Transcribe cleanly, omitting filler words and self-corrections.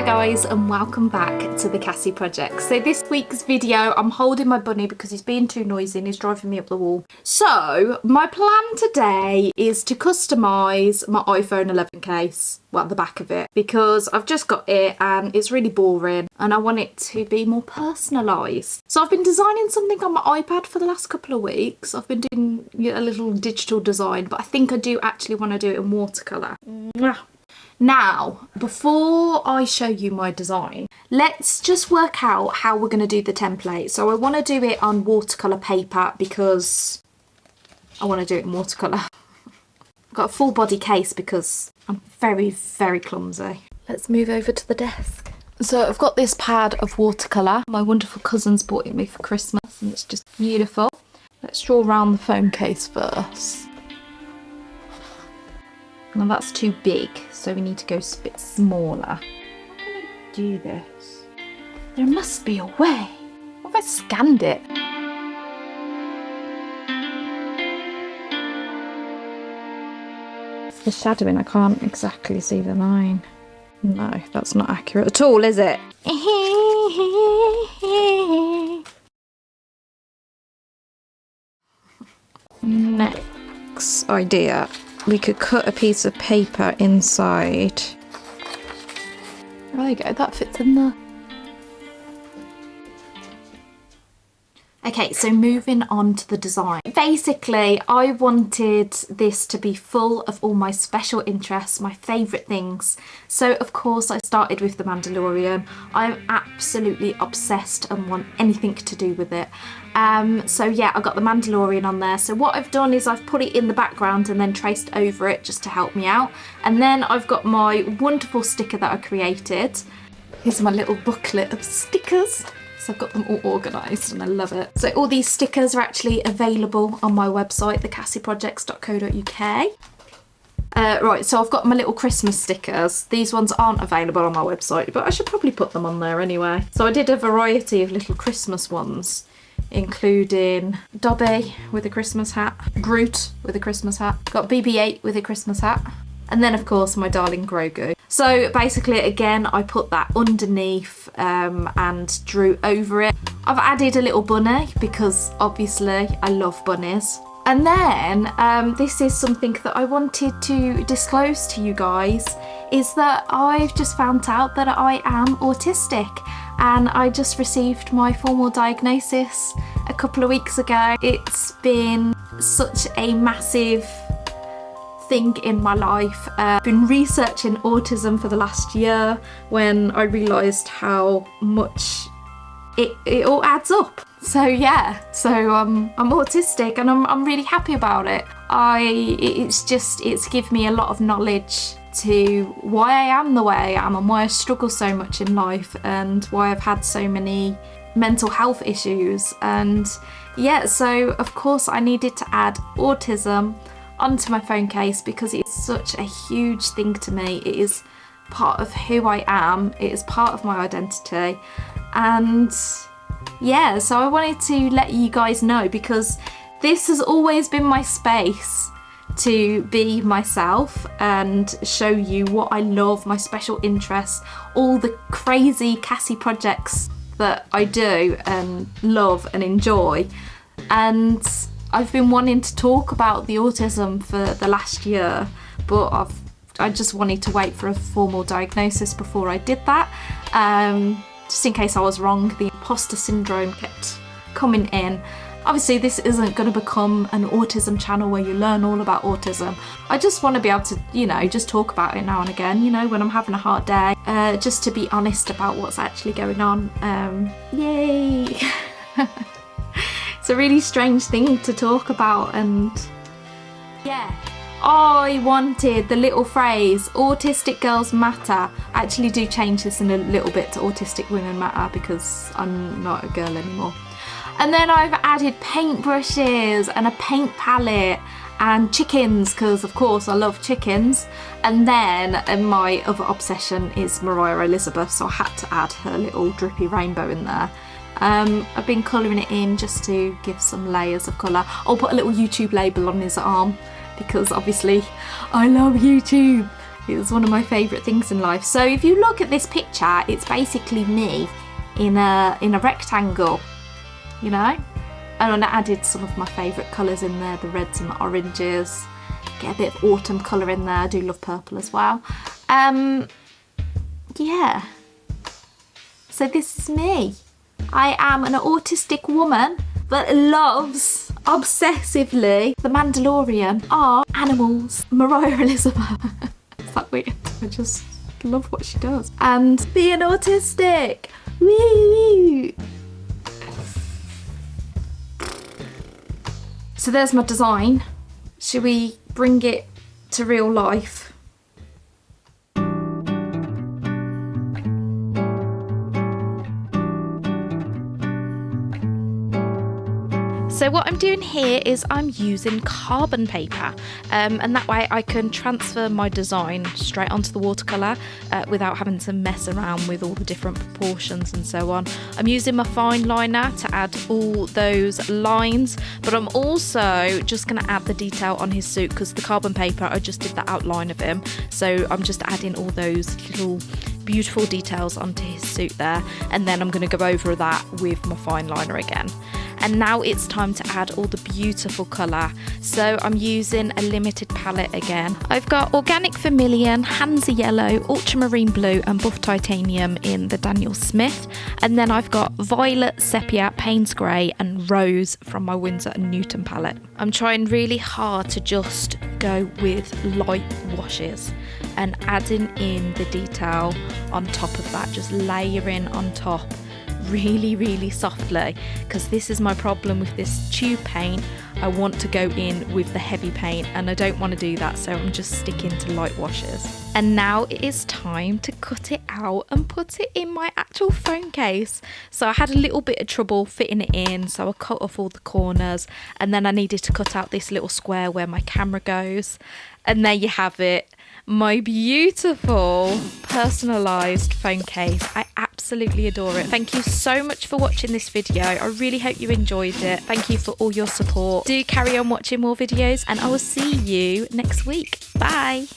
guys, and welcome back to the Cassie project. So this week's video, I'm holding my bunny because he's being too noisy and he's driving me up the wall. So my plan today is to customise my iPhone 11 case, well, the back of it, because I've just got it and it's really boring and I want it to be more personalised. So I've been designing something on my iPad for the last couple of weeks. I've been doing a little digital design, but I think I do actually want to do it in watercolour. Now, before I show you my design, let's just work out how we're going to do the template. So I want to do it on watercolour paper because I want to do it in watercolour. I've got a full body case because I'm very, very clumsy. Let's move over to the desk. So I've got this pad of watercolour. My wonderful cousins bought it me for Christmas and it's just beautiful. Let's draw around the phone case first. Now that's too big, so we need to go a bit smaller. How can I do this? There must be a way. What if I scanned it? The shadowing, I can't exactly see the line. No, that's not accurate at all, is it? Next idea. We could cut a piece of paper inside. There you go, that fits in there. Okay, so moving on to the design. Basically, I wanted this to be full of all my special interests, my favourite things. So, of course, I started with The Mandalorian. I'm absolutely obsessed and want anything to do with it. So yeah, I got The Mandalorian on there. So what I've done is I've put it in the background and then traced over it just to help me out. And then I've got my wonderful sticker that I created. Here's my little booklet of stickers. So I've got them all organised and I love it. So all these stickers are actually available on my website, thecassieprojects.co.uk. Right, so I've got my little Christmas stickers. These ones aren't available on my website, but I should probably put them on there anyway. So I did a variety of little Christmas ones, including Dobby with a Christmas hat, Groot with a Christmas hat, got BB-8 with a Christmas hat, and then of course my darling Grogu. So basically, again, I put that underneath and drew over it. I've added a little bunny because obviously I love bunnies. And then this is something that I wanted to disclose to you guys, is that I've just found out that I am autistic, and I just received my formal diagnosis a couple of weeks ago. It's been such a massive thing in my life. I've been researching autism for the last year when I realised how much it all adds up. So yeah, I'm autistic and I'm really happy about it. It's given me a lot of knowledge to why I am the way I am and why I struggle so much in life and why I've had so many mental health issues. And yeah, so of course I needed to add autism onto my phone case because it's such a huge thing to me. It is part of who I am, it is part of my identity, and yeah, so I wanted to let you guys know because this has always been my space to be myself and show you what I love, my special interests, all the crazy Cassie projects that I do and love and enjoy. And I've been wanting to talk about the autism for the last year, but I just wanted to wait for a formal diagnosis before I did that. Just in case I was wrong, the imposter syndrome kept coming in. Obviously, this isn't going to become an autism channel where you learn all about autism. I just want to be able to, just talk about it now and again, when I'm having a hard day, just to be honest about what's actually going on. Yay! It's a really strange thing to talk about, and yeah. I wanted the little phrase, autistic girls matter. I actually do change this in a little bit to autistic women matter because I'm not a girl anymore. And then I've added paintbrushes and a paint palette and chickens because of course I love chickens. And then my other obsession is Moriah Elizabeth, so I had to add her little drippy rainbow in there. I've been colouring it in just to give some layers of colour. I'll put a little YouTube label on his arm because obviously I love YouTube. It was one of my favourite things in life. So if you look at this picture, it's basically me in a rectangle, you know? And I added some of my favourite colours in there, the reds and the oranges. Get a bit of autumn colour in there. I do love purple as well. Yeah. So this is me. I am an autistic woman that loves obsessively the Mandalorian, art, animals, Moriah Elizabeth. Is that weird? I just love what she does. And being autistic. Woo! So there's my design. Should we bring it to real life? So what I'm doing here is I'm using carbon paper, and that way I can transfer my design straight onto the watercolour without having to mess around with all the different proportions and so on. I'm using my fine liner to add all those lines, but I'm also just going to add the detail on his suit because the carbon paper, I just did the outline of him, so I'm just adding all those little beautiful details onto his suit there, and then I'm going to go over that with my fine liner again. And now it's time to add all the beautiful colour. So I'm using a limited palette again. I've got Organic Vermilion, Hansa Yellow, Ultramarine Blue and Buff Titanium in the Daniel Smith. And then I've got Violet, Sepia, Payne's Grey and Rose from my Winsor & Newton palette. I'm trying really hard to just go with light washes and adding in the detail on top of that, just layering on top really softly, because this is my problem with this tube paint. I want to go in with the heavy paint and I don't want to do that, so I'm just sticking to light washes. And now it is time to cut it out and put it in my actual phone case. So I had a little bit of trouble fitting it in, so I cut off all the corners and then I needed to cut out this little square where my camera goes. And there you have it, my beautiful personalised phone case. I absolutely adore it. Thank you so much for watching this video. I really hope you enjoyed it. Thank you for all your support. Do carry on watching more videos and I will see you next week. Bye.